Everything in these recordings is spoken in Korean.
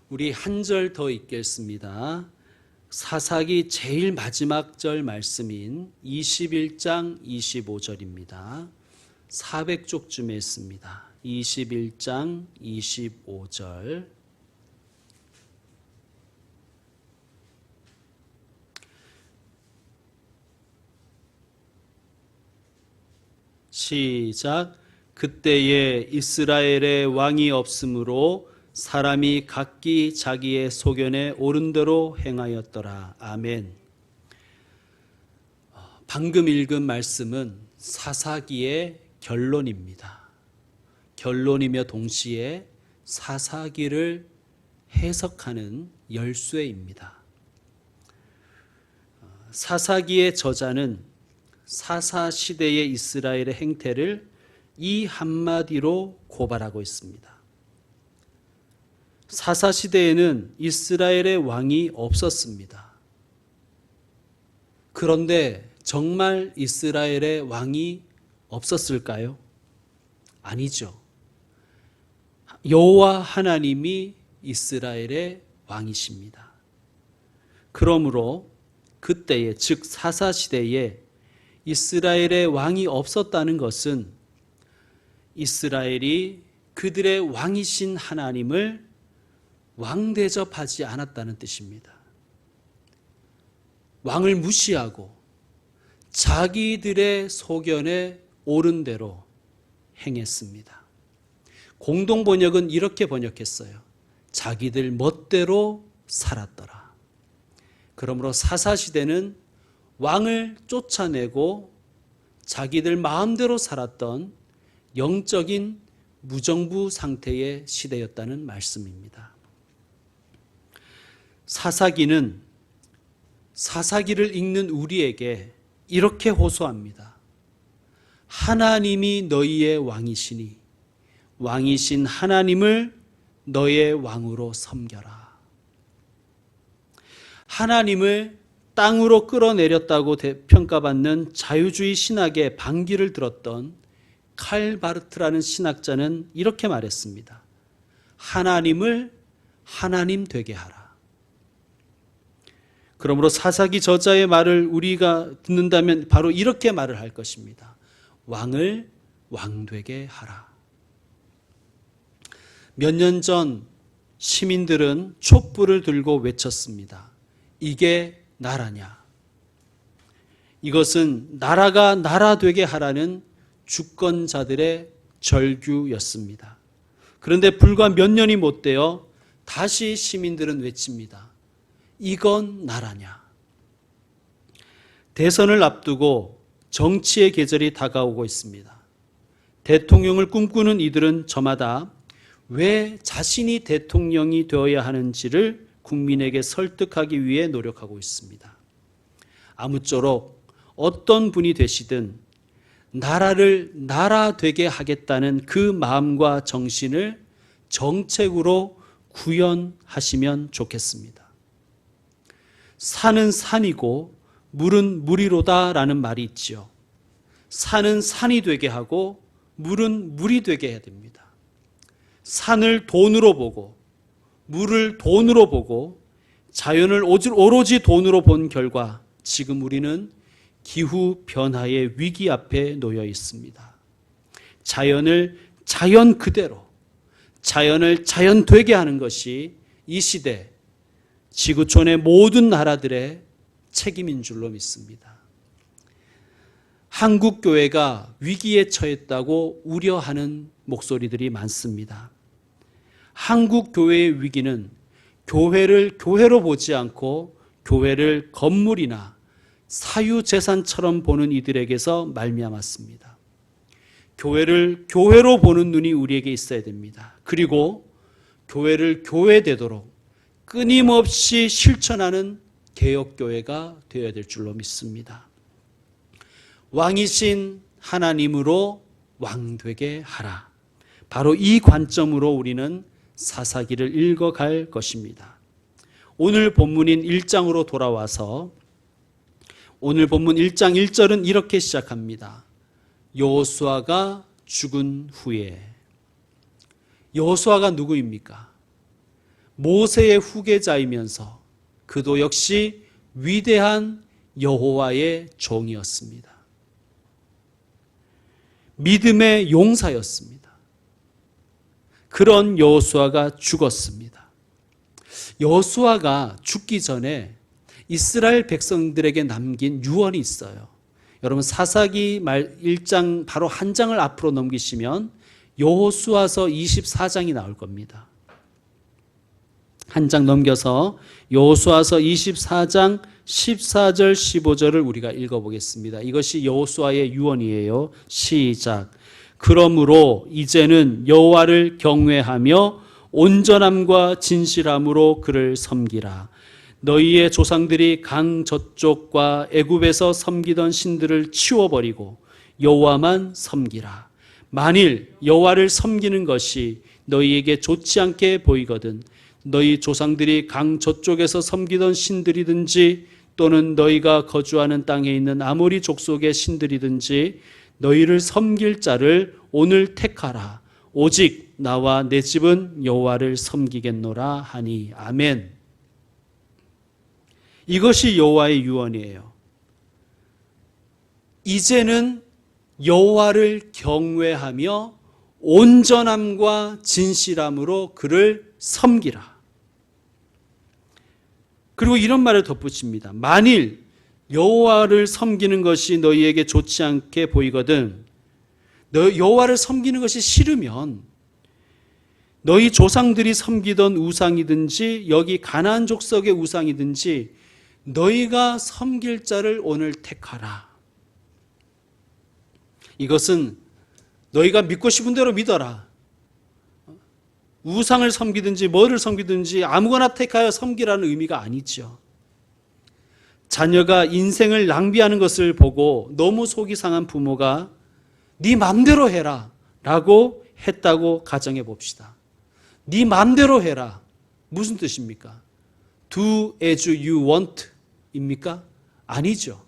우리 한 절 더 읽겠습니다. 사사기 제일 마지막 절 말씀인 21장 25절입니다. 400쪽쯤에 있습니다. 21장 25절. 시작. 그때에 이스라엘의 왕이 없으므로 사람이 각기 자기의 소견에 옳은 대로 행하였더라. 아멘. 방금 읽은 말씀은 사사기의 결론입니다. 결론이며 동시에 사사기를 해석하는 열쇠입니다. 사사기의 저자는 사사시대의 이스라엘의 행태를 이 한마디로 고발하고 있습니다. 사사시대에는 이스라엘의 왕이 없었습니다. 그런데 정말 이스라엘의 왕이 없었을까요? 아니죠. 여호와 하나님이 이스라엘의 왕이십니다. 그러므로 그때에, 즉 사사시대에 이스라엘의 왕이 없었다는 것은 이스라엘이 그들의 왕이신 하나님을 왕 대접하지 않았다는 뜻입니다. 왕을 무시하고 자기들의 소견에 옳은 대로 행했습니다. 공동 번역은 이렇게 번역했어요. 자기들 멋대로 살았더라. 그러므로 사사시대는 왕을 쫓아내고 자기들 마음대로 살았던 영적인 무정부 상태의 시대였다는 말씀입니다. 사사기는 사사기를 읽는 우리에게 이렇게 호소합니다. 하나님이 너희의 왕이시니 왕이신 하나님을 너의 왕으로 섬겨라. 하나님을 땅으로 끌어내렸다고 평가받는 자유주의 신학의 반기를 들었던 칼 바르트라는 신학자는 이렇게 말했습니다. 하나님을 하나님 되게 하라. 그러므로 사사기 저자의 말을 우리가 듣는다면 바로 이렇게 말을 할 것입니다. 왕을 왕되게 하라. 몇 년 전 시민들은 촛불을 들고 외쳤습니다. 이게 나라냐? 이것은 나라가 나라 되게 하라는 주권자들의 절규였습니다. 그런데 불과 몇 년이 못 되어 다시 시민들은 외칩니다. 이건 나라냐? 대선을 앞두고 정치의 계절이 다가오고 있습니다. 대통령을 꿈꾸는 이들은 저마다 왜 자신이 대통령이 되어야 하는지를 국민에게 설득하기 위해 노력하고 있습니다. 아무쪼록 어떤 분이 되시든 나라를 나라 되게 하겠다는 그 마음과 정신을 정책으로 구현하시면 좋겠습니다. 산은 산이고 물은 물이로다라는 말이 있지요. 산은 산이 되게 하고 물은 물이 되게 해야 됩니다. 산을 돈으로 보고 물을 돈으로 보고 자연을 오로지 돈으로 본 결과 지금 우리는 기후 변화의 위기 앞에 놓여 있습니다. 자연을 자연 그대로, 자연을 자연 되게 하는 것이 이 시대 지구촌의 모든 나라들의 책임인 줄로 믿습니다. 한국 교회가 위기에 처했다고 우려하는 목소리들이 많습니다. 한국 교회의 위기는 교회를 교회로 보지 않고 교회를 건물이나 사유재산처럼 보는 이들에게서 말미암았습니다. 교회를 교회로 보는 눈이 우리에게 있어야 됩니다. 그리고 교회를 교회되도록 끊임없이 실천하는 개혁교회가 되어야 될 줄로 믿습니다. 왕이신 하나님으로 왕되게 하라. 바로 이 관점으로 우리는 사사기를 읽어갈 것입니다. 오늘 본문인 1장으로 돌아와서 오늘 본문 1장 1절은 이렇게 시작합니다. 여호수아가 죽은 후에. 여호수아가 누구입니까? 모세의 후계자이면서 그도 역시 위대한 여호와의 종이었습니다. 믿음의 용사였습니다. 그런 여호수아가 죽었습니다. 여호수아가 죽기 전에 이스라엘 백성들에게 남긴 유언이 있어요. 여러분 사사기 1장 바로 한 장을 앞으로 넘기시면 여호수아서 24장이 나올 겁니다. 한 장 넘겨서 여호수아서 24장 14절 15절을 우리가 읽어보겠습니다. 이것이 여호수아의 유언이에요. 시작. 그러므로 이제는 여호와를 경외하며 온전함과 진실함으로 그를 섬기라. 너희의 조상들이 강 저쪽과 애굽에서 섬기던 신들을 치워버리고 여호와만 섬기라. 만일 여호와를 섬기는 것이 너희에게 좋지 않게 보이거든 너희 조상들이 강 저쪽에서 섬기던 신들이든지 또는 너희가 거주하는 땅에 있는 아모리 족속의 신들이든지 너희를 섬길 자를 오늘 택하라. 오직 나와 내 집은 여호와를 섬기겠노라 하니. 아멘. 이것이 여호와의 유언이에요. 이제는 여호와를 경외하며 온전함과 진실함으로 그를 섬기라. 그리고 이런 말을 덧붙입니다. 만일 여호와를 섬기는 것이 너희에게 좋지 않게 보이거든 여호와를 섬기는 것이 싫으면 너희 조상들이 섬기던 우상이든지 여기 가나안 족속의 우상이든지 너희가 섬길 자를 오늘 택하라. 이것은 너희가 믿고 싶은 대로 믿어라. 우상을 섬기든지 뭐를 섬기든지 아무거나 택하여 섬기라는 의미가 아니죠. 자녀가 인생을 낭비하는 것을 보고 너무 속이 상한 부모가 네 맘대로 해라 라고 했다고 가정해 봅시다. 네 맘대로 해라. 무슨 뜻입니까? Do as you want 입니까? 아니죠.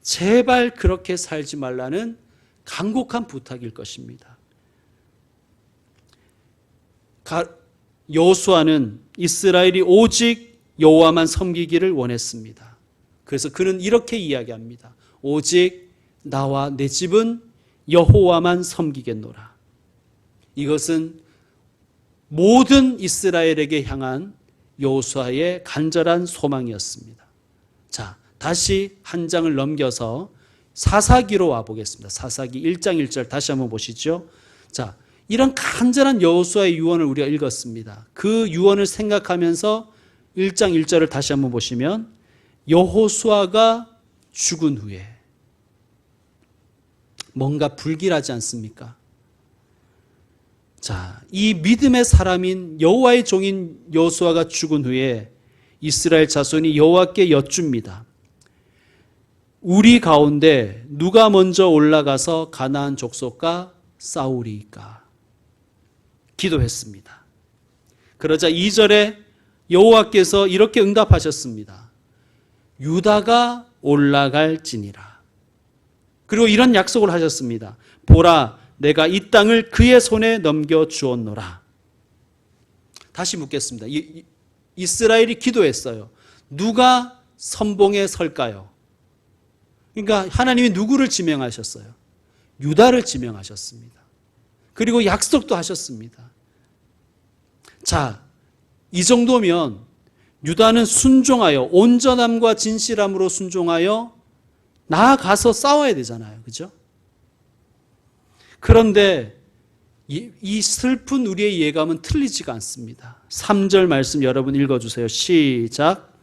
제발 그렇게 살지 말라는 간곡한 부탁일 것입니다. 여호수아는 이스라엘이 오직 여호와만 섬기기를 원했습니다. 그래서 그는 이렇게 이야기합니다. 오직 나와 내 집은 여호와만 섬기겠노라. 이것은 모든 이스라엘에게 향한 여호수아의 간절한 소망이었습니다. 자, 다시 한 장을 넘겨서 사사기로 와보겠습니다. 사사기 1장 1절 다시 한번 보시죠. 자, 이런 간절한 여호수아의 유언을 우리가 읽었습니다. 그 유언을 생각하면서 1장 1절을 다시 한번 보시면 여호수아가 죽은 후에 뭔가 불길하지 않습니까? 자, 이 믿음의 사람인 여호와의 종인 여호수아가 죽은 후에 이스라엘 자손이 여호와께 여쭙니다. 우리 가운데 누가 먼저 올라가서 가나안 족속과 싸우리이까? 기도했습니다. 그러자 2절에 여호와께서 이렇게 응답하셨습니다. 유다가 올라갈지니라. 그리고 이런 약속을 하셨습니다. 보라, 내가 이 땅을 그의 손에 넘겨주었노라. 다시 묻겠습니다. 이스라엘이 기도했어요. 누가 선봉에 설까요? 그러니까 하나님이 누구를 지명하셨어요? 유다를 지명하셨습니다. 그리고 약속도 하셨습니다. 자, 이 정도면 유다는 순종하여 온전함과 진실함으로 순종하여 나아가서 싸워야 되잖아요. 그죠? 그런데 이 슬픈 우리의 예감은 틀리지가 않습니다. 3절 말씀 여러분 읽어주세요. 시작.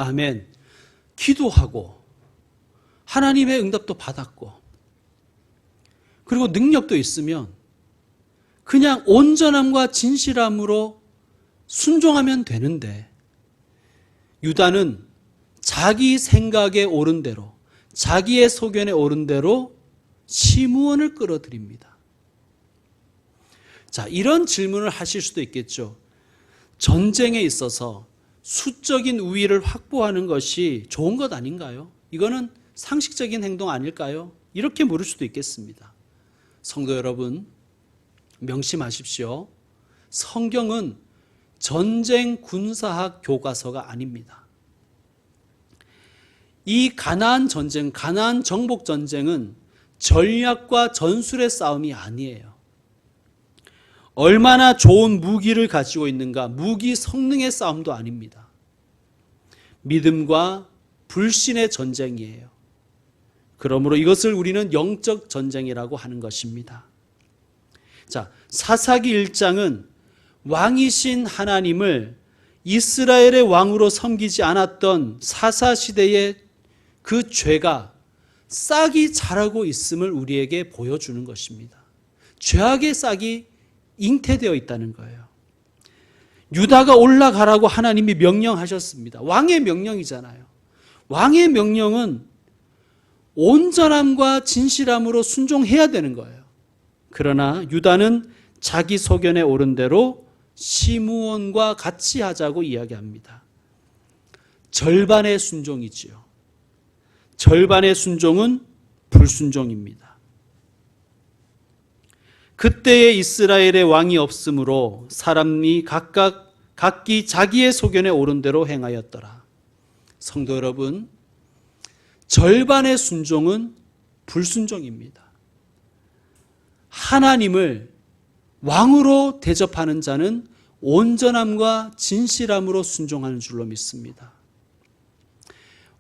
아멘. 기도하고 하나님의 응답도 받았고 그리고 능력도 있으면 그냥 온전함과 진실함으로 순종하면 되는데 유다는 자기 생각에 옳은 대로 자기의 소견에 옳은 대로 시므온을 끌어들입니다. 자, 이런 질문을 하실 수도 있겠죠. 전쟁에 있어서 수적인 우위를 확보하는 것이 좋은 것 아닌가요? 이거는 상식적인 행동 아닐까요? 이렇게 물을 수도 있겠습니다. 성도 여러분, 명심하십시오. 성경은 전쟁 군사학 교과서가 아닙니다. 이 가나안 전쟁, 가나안 정복 전쟁은 전략과 전술의 싸움이 아니에요. 얼마나 좋은 무기를 가지고 있는가, 무기 성능의 싸움도 아닙니다. 믿음과 불신의 전쟁이에요. 그러므로 이것을 우리는 영적 전쟁이라고 하는 것입니다. 자, 사사기 1장은 왕이신 하나님을 이스라엘의 왕으로 섬기지 않았던 사사시대의 그 죄가 싹이 자라고 있음을 우리에게 보여주는 것입니다. 죄악의 싹이 잉태되어 있다는 거예요. 유다가 올라가라고 하나님이 명령하셨습니다. 왕의 명령이잖아요. 왕의 명령은 온전함과 진실함으로 순종해야 되는 거예요. 그러나 유다는 자기 소견에 오른 대로 시므온과 같이 하자고 이야기합니다. 절반의 순종이지요. 절반의 순종은 불순종입니다. 그때의 이스라엘의 왕이 없으므로 사람이 각기 자기의 소견에 오른 대로 행하였더라. 성도 여러분, 절반의 순종은 불순종입니다. 하나님을 왕으로 대접하는 자는 온전함과 진실함으로 순종하는 줄로 믿습니다.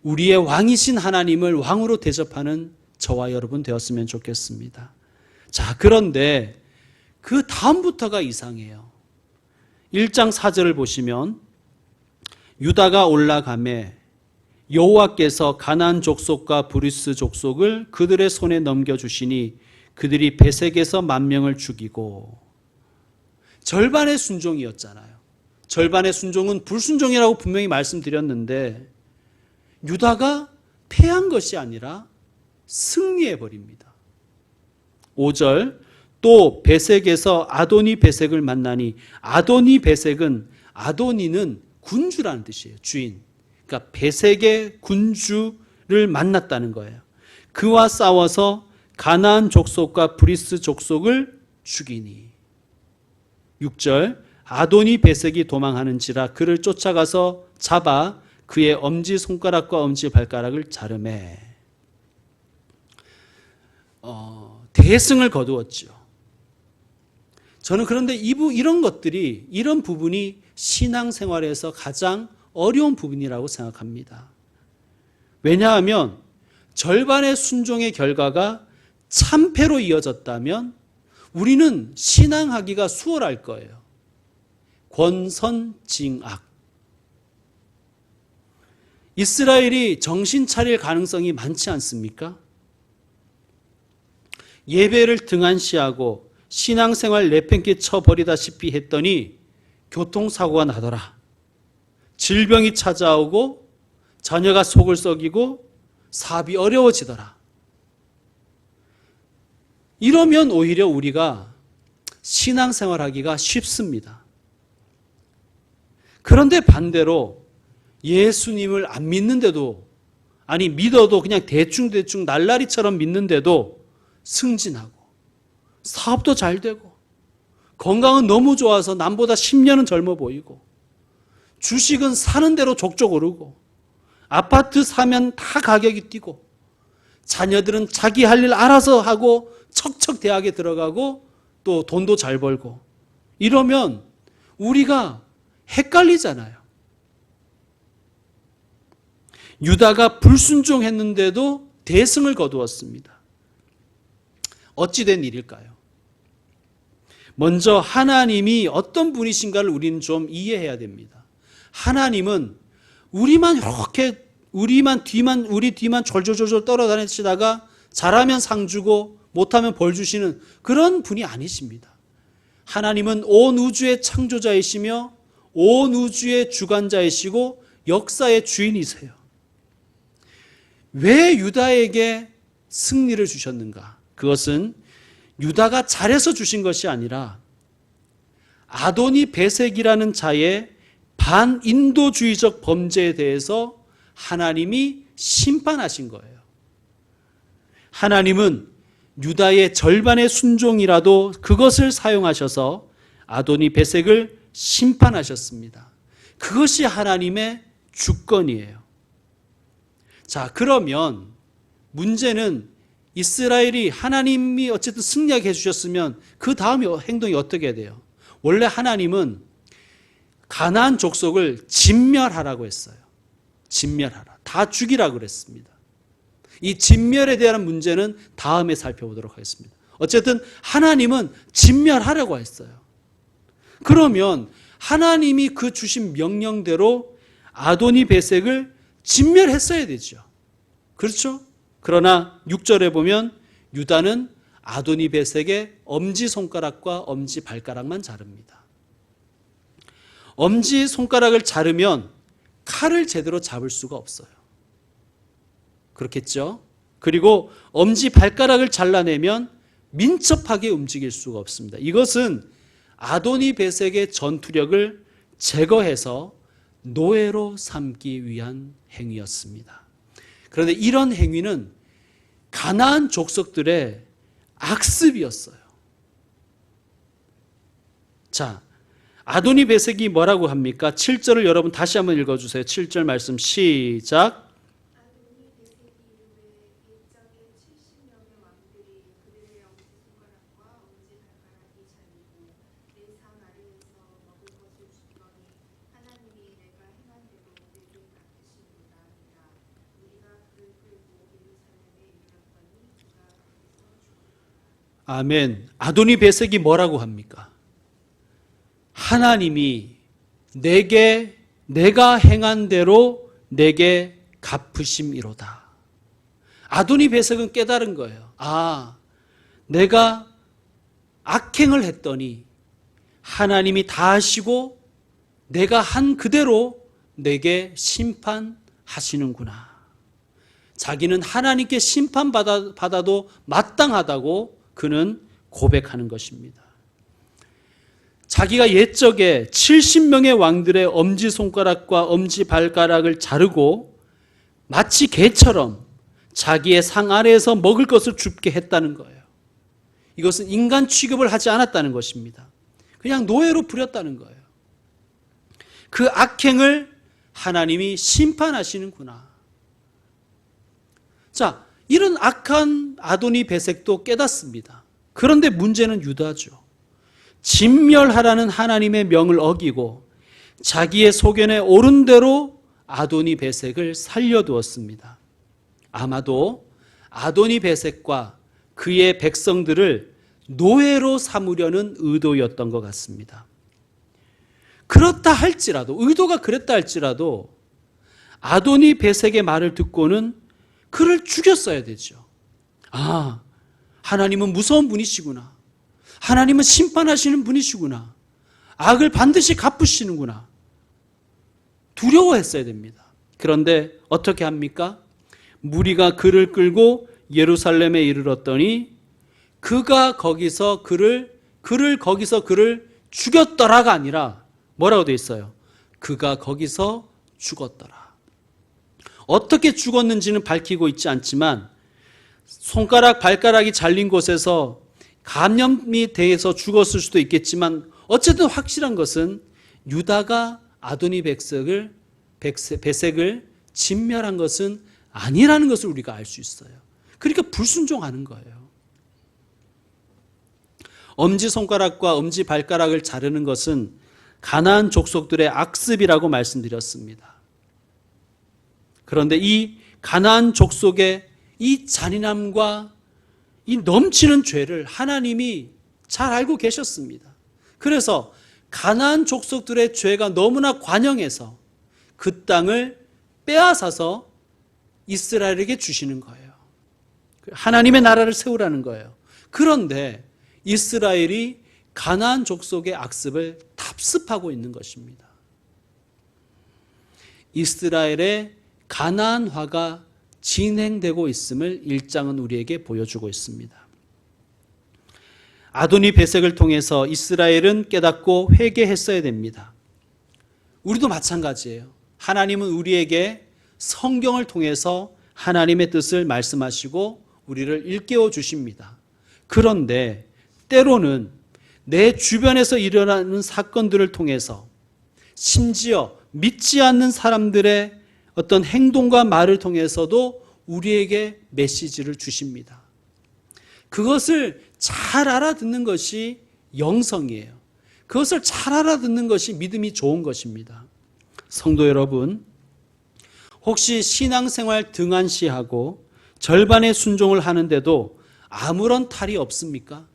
우리의 왕이신 하나님을 왕으로 대접하는 저와 여러분 되었으면 좋겠습니다. 자, 그런데 그 다음부터가 이상해요. 1장 4절을 보시면 유다가 올라가매 여호와께서 가나안 족속과 브리스 족속을 그들의 손에 넘겨주시니 그들이 베색에서 10,000명을 죽이고. 절반의 순종이었잖아요. 절반의 순종은 불순종이라고 분명히 말씀드렸는데 유다가 패한 것이 아니라 승리해버립니다. 5절, 또 베색에서 아도니 베색을 만나니, 아도니 베색은, 아도니는 군주라는 뜻이에요. 주인. 그러니까 베색의 군주를 만났다는 거예요. 그와 싸워서 가나안 족속과 브리스 족속을 죽이니. 6절, 아도니 베색이 도망하는지라 그를 쫓아가서 잡아 그의 엄지손가락과 엄지발가락을 자르매. 대승을 거두었죠. 저는 그런데 이런 것들이, 이런 부분이 신앙생활에서 가장 어려운 부분이라고 생각합니다. 왜냐하면 절반의 순종의 결과가 참패로 이어졌다면 우리는 신앙하기가 수월할 거예요. 권선징악. 이스라엘이 정신 차릴 가능성이 많지 않습니까? 예배를 등한시하고 신앙생활 내팽개 쳐버리다시피 했더니 교통사고가 나더라. 질병이 찾아오고 자녀가 속을 썩이고 사업이 어려워지더라. 이러면 오히려 우리가 신앙생활하기가 쉽습니다. 그런데 반대로 예수님을 안 믿는데도, 아니 믿어도 그냥 대충 날라리처럼 믿는데도 승진하고 사업도 잘 되고 건강은 너무 좋아서 남보다 10년은 젊어 보이고 주식은 사는 대로 족족 오르고 아파트 사면 다 가격이 뛰고 자녀들은 자기 할 일 알아서 하고 척척 대학에 들어가고 또 돈도 잘 벌고 이러면 우리가 헷갈리잖아요. 유다가 불순종했는데도 대승을 거두었습니다. 어찌된 일일까요? 먼저 하나님이 어떤 분이신가를 우리는 좀 이해해야 됩니다. 하나님은 우리 뒤만 졸졸졸 떨어다니시다가 잘하면 상 주고 못하면 벌 주시는 그런 분이 아니십니다. 하나님은 온 우주의 창조자이시며 온 우주의 주관자이시고 역사의 주인이세요. 왜 유다에게 승리를 주셨는가? 그것은 유다가 잘해서 주신 것이 아니라 아도니 베섹이라는 자의 반인도주의적 범죄에 대해서 하나님이 심판하신 거예요. 하나님은 유다의 절반의 순종이라도 그것을 사용하셔서 아도니 베섹을 심판하셨습니다. 그것이 하나님의 주권이에요. 자, 그러면 문제는 이스라엘이 하나님이 어쨌든 승리하게 해주셨으면 그 다음 행동이 어떻게 돼요? 원래 하나님은 가나안 족속을 진멸하라고 했어요. 진멸하라. 다 죽이라고 그랬습니다. 이 진멸에 대한 문제는 다음에 살펴보도록 하겠습니다. 어쨌든 하나님은 진멸하려고 했어요. 그러면 하나님이 그 주신 명령대로 아도니 베섹을 진멸했어야 되죠. 그렇죠? 그러나 6절에 보면 유다는 아도니 베섹의 엄지손가락과 엄지발가락만 자릅니다. 엄지손가락을 자르면 칼을 제대로 잡을 수가 없어요. 그렇겠죠? 그리고 엄지발가락을 잘라내면 민첩하게 움직일 수가 없습니다. 이것은 아도니 베섹의 전투력을 제거해서 노예로 삼기 위한 행위였습니다. 그런데 이런 행위는 가나안 족속들의 악습이었어요. 자, 아도니 베섹이 뭐라고 합니까? 7절을 여러분 다시 한번 읽어주세요. 7절 말씀 시작. 아도니 베섹이 이르되 옛적에 70명의 왕들이 그들의 엄지손가락과 엄지발가락이 잘리고 내 상 아래에서 먹을 것을 주더니 하나님이 내가 행한 대로 내게 갚으시는구나 하니라. 우리가 그를 끌고 예루살렘에 이르렀더니 그가 거기서 죽었다. 아멘. 아도니 베섹이 뭐라고 합니까? 하나님이 내가 행한 대로 내게 갚으심이로다. 아도니 베섹은 깨달은 거예요. 아, 내가 악행을 했더니 하나님이 다 하시고 내가 한 그대로 내게 심판하시는구나. 자기는 하나님께 심판받아도 마땅하다고 그는 고백하는 것입니다. 자기가 옛적에 70명의 왕들의 엄지손가락과 엄지발가락을 자르고 마치 개처럼 자기의 상 아래에서 먹을 것을 줍게 했다는 거예요. 이것은 인간 취급을 하지 않았다는 것입니다. 그냥 노예로 부렸다는 거예요. 그 악행을 하나님이 심판하시는구나. 자, 이런 악한 아도니 베섹도 깨닫습니다. 그런데 문제는 유다죠. 진멸하라는 하나님의 명을 어기고 자기의 소견에 옳은 대로 아도니 베섹을 살려두었습니다. 아마도 아도니 베섹과 그의 백성들을 노예로 삼으려는 의도였던 것 같습니다. 그렇다 할지라도, 의도가 그랬다 할지라도 아도니 베섹의 말을 듣고는 그를 죽였어야 되죠. 아, 하나님은 무서운 분이시구나. 하나님은 심판하시는 분이시구나. 악을 반드시 갚으시는구나. 두려워했어야 됩니다. 그런데 어떻게 합니까? 무리가 그를 끌고 예루살렘에 이르렀더니 그가 거기서 그를 죽였더라가 아니라 뭐라고 되어 있어요? 그가 거기서 죽었더라. 어떻게 죽었는지는 밝히고 있지 않지만 손가락, 발가락이 잘린 곳에서 감염이 돼서 죽었을 수도 있겠지만 어쨌든 확실한 것은 유다가 아도니 베섹을 진멸한 것은 아니라는 것을 우리가 알 수 있어요. 그러니까 불순종하는 거예요. 엄지손가락과 엄지발가락을 자르는 것은 가나안 족속들의 악습이라고 말씀드렸습니다. 그런데 이 가나안 족속의 이 잔인함과 이 넘치는 죄를 하나님이 잘 알고 계셨습니다. 그래서 가나안 족속들의 죄가 너무나 관영해서 그 땅을 빼앗아서 이스라엘에게 주시는 거예요. 하나님의 나라를 세우라는 거예요. 그런데 이스라엘이 가나안 족속의 악습을 답습하고 있는 것입니다. 이스라엘의 가나안화가 진행되고 있음을 1장은 우리에게 보여주고 있습니다. 아도니 베색을 통해서 이스라엘은 깨닫고 회개했어야 됩니다. 우리도 마찬가지예요. 하나님은 우리에게 성경을 통해서 하나님의 뜻을 말씀하시고 우리를 일깨워 주십니다. 그런데 때로는 내 주변에서 일어나는 사건들을 통해서 심지어 믿지 않는 사람들의 어떤 행동과 말을 통해서도 우리에게 메시지를 주십니다. 그것을 잘 알아듣는 것이 영성이에요. 그것을 잘 알아듣는 것이 믿음이 좋은 것입니다. 성도 여러분, 혹시 신앙생활 등한시하고 절반의 순종을 하는데도 아무런 탈이 없습니까?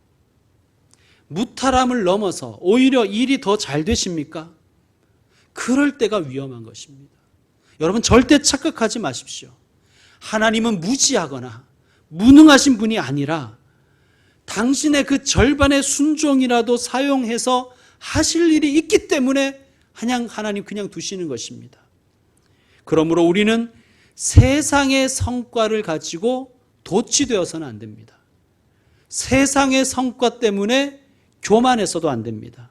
무탈함을 넘어서 오히려 일이 더 잘 되십니까? 그럴 때가 위험한 것입니다. 여러분 절대 착각하지 마십시오. 하나님은 무지하거나 무능하신 분이 아니라 당신의 그 절반의 순종이라도 사용해서 하실 일이 있기 때문에 하나님 그냥 두시는 것입니다. 그러므로 우리는 세상의 성과를 가지고 도취되어서는 안 됩니다. 세상의 성과 때문에 교만해서도 안 됩니다.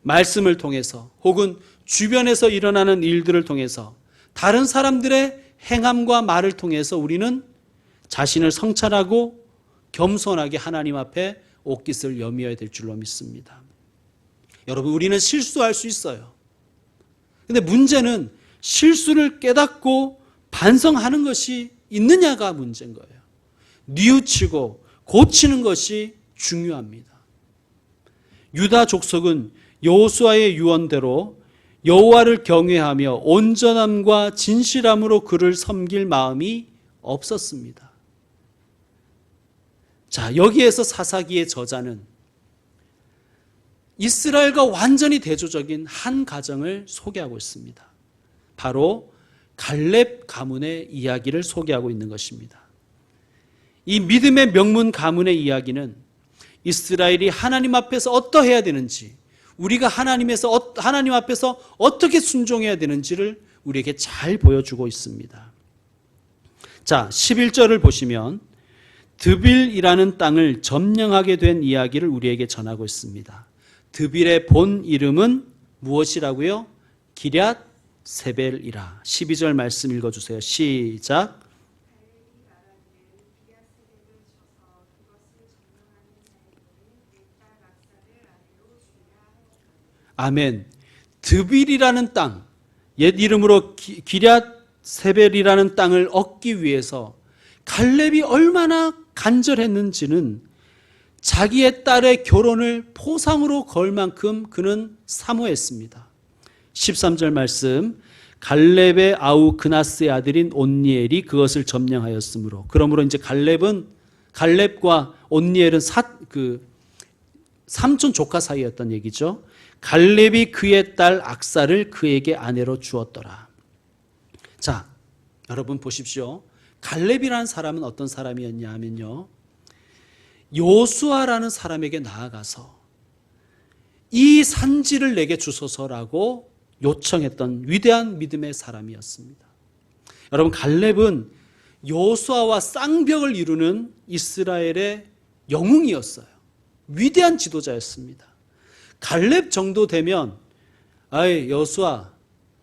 말씀을 통해서 혹은 주변에서 일어나는 일들을 통해서 다른 사람들의 행함과 말을 통해서 우리는 자신을 성찰하고 겸손하게 하나님 앞에 옷깃을 여미어야 될 줄로 믿습니다. 여러분, 우리는 실수할 수 있어요. 근데 문제는 실수를 깨닫고 반성하는 것이 있느냐가 문제인 거예요. 뉘우치고 고치는 것이 중요합니다. 유다 족속은 여호수아의 유언대로 여호와를 경외하며 온전함과 진실함으로 그를 섬길 마음이 없었습니다. 자, 여기에서 사사기의 저자는 이스라엘과 완전히 대조적인 한 가정을 소개하고 있습니다. 바로 갈렙 가문의 이야기를 소개하고 있는 것입니다. 이 믿음의 명문 가문의 이야기는 이스라엘이 하나님 앞에서 어떠해야 되는지, 우리가 하나님 앞에서 어떻게 순종해야 되는지를 우리에게 잘 보여주고 있습니다. 자, 11절을 보시면 드빌이라는 땅을 점령하게 된 이야기를 우리에게 전하고 있습니다. 드빌의 본 이름은 무엇이라고요? 기럇 세벨이라. 12절 말씀 읽어주세요. 시작. 아멘. 드빌이라는 땅, 옛 이름으로 기럇 세벨이라는 땅을 얻기 위해서 갈렙이 얼마나 간절했는지는 자기의 딸의 결혼을 포상으로 걸 만큼 그는 사모했습니다. 13절 말씀, 갈렙의 아우 그나스의 아들인 온니엘이 그것을 점령하였으므로. 그러므로 이제 갈렙과 온니엘은 삼촌 조카 사이였던 얘기죠. 갈렙이 그의 딸 악사를 그에게 아내로 주었더라. 자, 여러분 보십시오. 갈렙이라는 사람은 어떤 사람이었냐 하면요, 요수아라는 사람에게 나아가서 이 산지를 내게 주소서라고 요청했던 위대한 믿음의 사람이었습니다. 여러분, 갈렙은 요수아와 쌍벽을 이루는 이스라엘의 영웅이었어요. 위대한 지도자였습니다. 갈렙 정도 되면, 아이 여수아,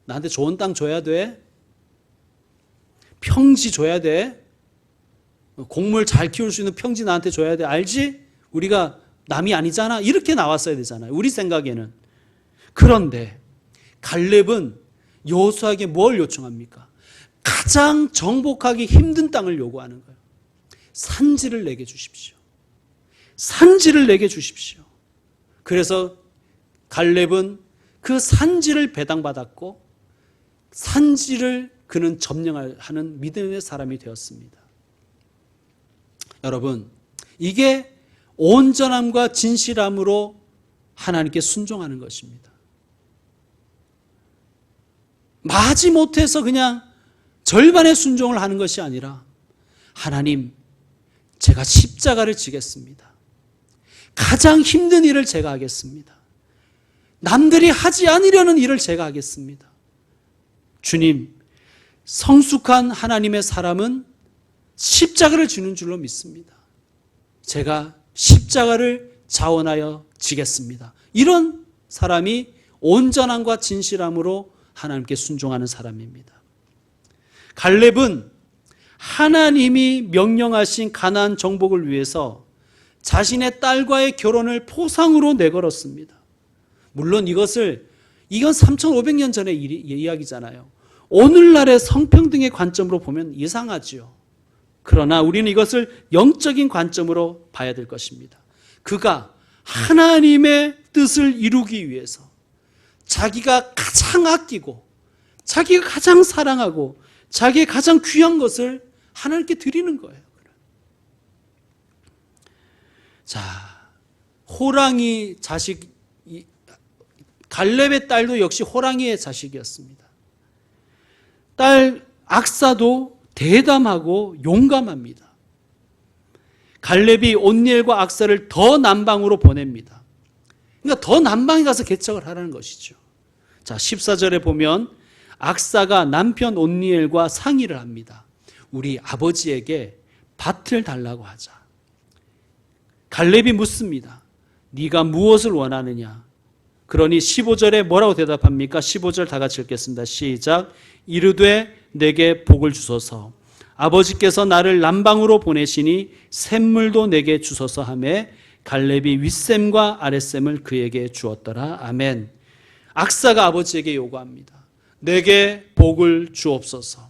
나한테 좋은 땅 줘야 돼, 평지 줘야 돼, 곡물 잘 키울 수 있는 평지 나한테 줘야 돼, 알지? 우리가 남이 아니잖아. 이렇게 나왔어야 되잖아요, 우리 생각에는. 그런데 갈렙은 여호수아에게 뭘 요청합니까? 가장 정복하기 힘든 땅을 요구하는 거예요. 산지를 내게 주십시오. 산지를 내게 주십시오. 그래서 갈렙은 그 산지를 배당받았고 산지를 그는 점령하는 믿음의 사람이 되었습니다. 여러분, 이게 온전함과 진실함으로 하나님께 순종하는 것입니다. 마지못해서 그냥 절반의 순종을 하는 것이 아니라, 하나님, 제가 십자가를 지겠습니다. 가장 힘든 일을 제가 하겠습니다. 남들이 하지 않으려는 일을 제가 하겠습니다. 주님, 성숙한 하나님의 사람은 십자가를 지는 줄로 믿습니다. 제가 십자가를 자원하여 지겠습니다. 이런 사람이 온전함과 진실함으로 하나님께 순종하는 사람입니다. 갈렙은 하나님이 명령하신 가나안 정복을 위해서 자신의 딸과의 결혼을 포상으로 내걸었습니다. 물론 이건 3,500년 전의 이야기잖아요. 오늘날의 성평등의 관점으로 보면 이상하지요. 그러나 우리는 이것을 영적인 관점으로 봐야 될 것입니다. 그가 하나님의 뜻을 이루기 위해서 자기가 가장 아끼고 자기가 가장 사랑하고 자기의 가장 귀한 것을 하나님께 드리는 거예요. 자, 호랑이 자식, 갈렙의 딸도 역시 호랑이의 자식이었습니다. 딸 악사도 대담하고 용감합니다. 갈렙이 온니엘과 악사를 더 남방으로 보냅니다. 그러니까 더 남방에 가서 개척을 하라는 것이죠. 자, 14절에 보면 악사가 남편 온니엘과 상의를 합니다. 우리 아버지에게 밭을 달라고 하자. 갈렙이 묻습니다. 네가 무엇을 원하느냐? 그러니 15절에 뭐라고 대답합니까? 15절 다 같이 읽겠습니다. 시작. 이르되 내게 복을 주소서. 아버지께서 나를 남방으로 보내시니 샘물도 내게 주소서 하매 갈렙이 윗샘과 아랫샘을 그에게 주었더라. 아멘. 악사가 아버지에게 요구합니다. 내게 복을 주옵소서.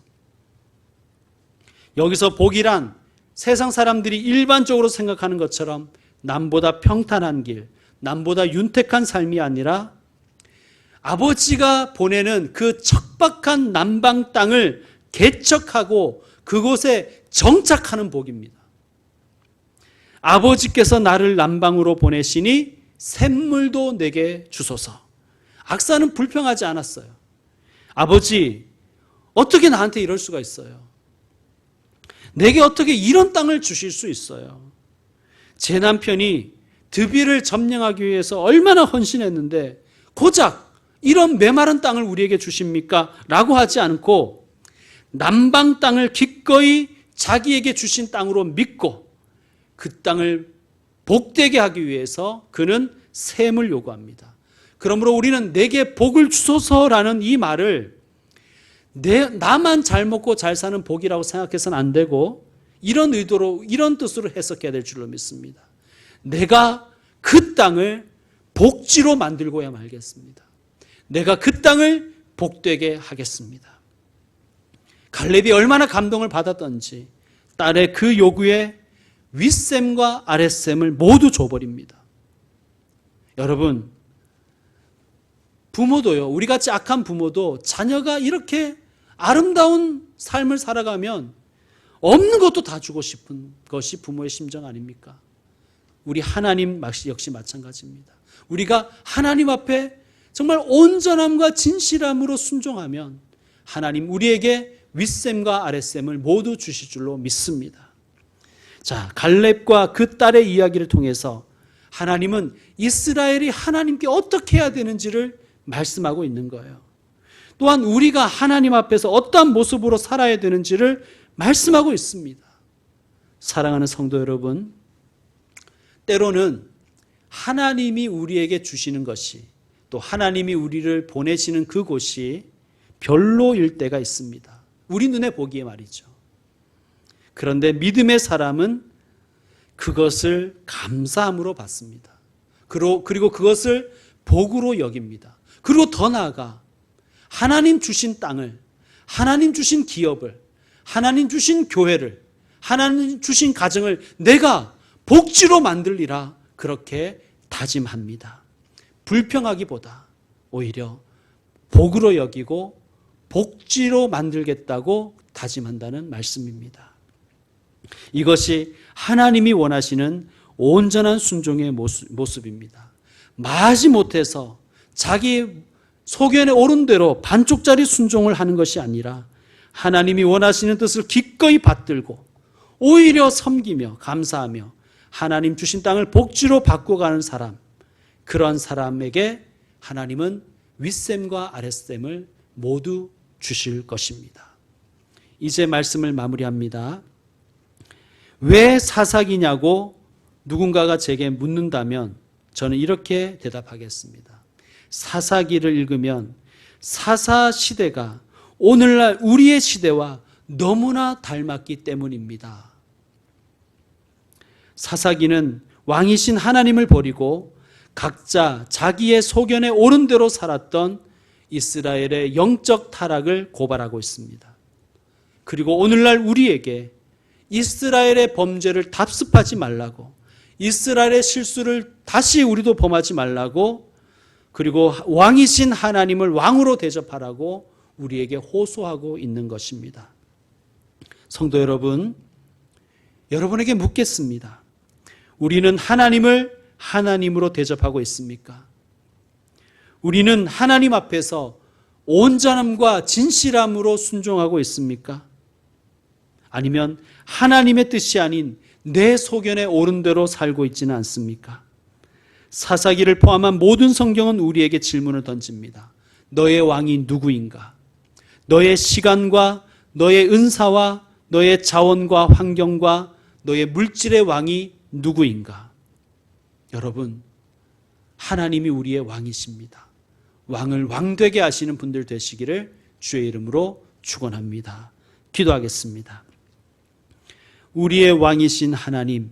여기서 복이란 세상 사람들이 일반적으로 생각하는 것처럼 남보다 평탄한 길, 남보다 윤택한 삶이 아니라 아버지가 보내는 그 척박한 남방 땅을 개척하고 그곳에 정착하는 복입니다. 아버지께서 나를 남방으로 보내시니 샘물도 내게 주소서. 악사는 불평하지 않았어요. 아버지, 어떻게 나한테 이럴 수가 있어요? 내게 어떻게 이런 땅을 주실 수 있어요? 제 남편이 드비를 점령하기 위해서 얼마나 헌신했는데 고작 이런 메마른 땅을 우리에게 주십니까? 라고 하지 않고 남방 땅을 기꺼이 자기에게 주신 땅으로 믿고 그 땅을 복되게 하기 위해서 그는 셈을 요구합니다. 그러므로 우리는 내게 복을 주소서라는 이 말을 나만 잘 먹고 잘 사는 복이라고 생각해서는 안 되고 이런 의도로, 이런 뜻으로 해석해야 될 줄로 믿습니다. 내가 그 땅을 복지로 만들고야 말겠습니다. 내가 그 땅을 복되게 하겠습니다. 갈렙이 얼마나 감동을 받았던지 딸의 그 요구에 윗셈과 아랫셈을 모두 줘버립니다. 여러분, 부모도요, 우리같이 악한 부모도 자녀가 이렇게 아름다운 삶을 살아가면 없는 것도 다 주고 싶은 것이 부모의 심정 아닙니까? 우리 하나님 역시 마찬가지입니다. 우리가 하나님 앞에 정말 온전함과 진실함으로 순종하면 하나님 우리에게 윗셈과 아랫셈을 모두 주실 줄로 믿습니다. 자, 갈렙과 그 딸의 이야기를 통해서 하나님은 이스라엘이 하나님께 어떻게 해야 되는지를 말씀하고 있는 거예요. 또한 우리가 하나님 앞에서 어떠한 모습으로 살아야 되는지를 말씀하고 있습니다. 사랑하는 성도 여러분, 때로는 하나님이 우리에게 주시는 것이 또 하나님이 우리를 보내시는 그곳이 별로일 때가 있습니다. 우리 눈에 보기에 말이죠. 그런데 믿음의 사람은 그것을 감사함으로 받습니다. 그리고 그것을 복으로 여깁니다. 그리고 더 나아가 하나님 주신 땅을, 하나님 주신 기업을, 하나님 주신 교회를, 하나님 주신 가정을 내가 복지로 만들리라 그렇게 다짐합니다. 불평하기보다 오히려 복으로 여기고 복지로 만들겠다고 다짐한다는 말씀입니다. 이것이 하나님이 원하시는 온전한 순종의 모습입니다. 마지 못해서 자기 소견에 오른 대로 반쪽짜리 순종을 하는 것이 아니라 하나님이 원하시는 뜻을 기꺼이 받들고 오히려 섬기며 감사하며 하나님 주신 땅을 복지로 바꿔가는 사람, 그런 사람에게 하나님은 윗셈과 아랫셈을 모두 주실 것입니다. 이제 말씀을 마무리합니다. 왜 사사기냐고 누군가가 제게 묻는다면 저는 이렇게 대답하겠습니다. 사사기를 읽으면 사사 시대가 오늘날 우리의 시대와 너무나 닮았기 때문입니다. 사사기는 왕이신 하나님을 버리고 각자 자기의 소견에 옳은 대로 살았던 이스라엘의 영적 타락을 고발하고 있습니다. 그리고 오늘날 우리에게 이스라엘의 범죄를 답습하지 말라고, 이스라엘의 실수를 다시 우리도 범하지 말라고, 그리고 왕이신 하나님을 왕으로 대접하라고 우리에게 호소하고 있는 것입니다. 성도 여러분, 여러분에게 묻겠습니다. 우리는 하나님을 하나님으로 대접하고 있습니까? 우리는 하나님 앞에서 온전함과 진실함으로 순종하고 있습니까? 아니면 하나님의 뜻이 아닌 내 소견에 옳은 대로 살고 있지는 않습니까? 사사기를 포함한 모든 성경은 우리에게 질문을 던집니다. 너의 왕이 누구인가? 너의 시간과 너의 은사와 너의 자원과 환경과 너의 물질의 왕이 누구인가? 여러분, 하나님이 우리의 왕이십니다. 왕을 왕되게 하시는 분들 되시기를 주의 이름으로 축원합니다. 기도하겠습니다. 우리의 왕이신 하나님,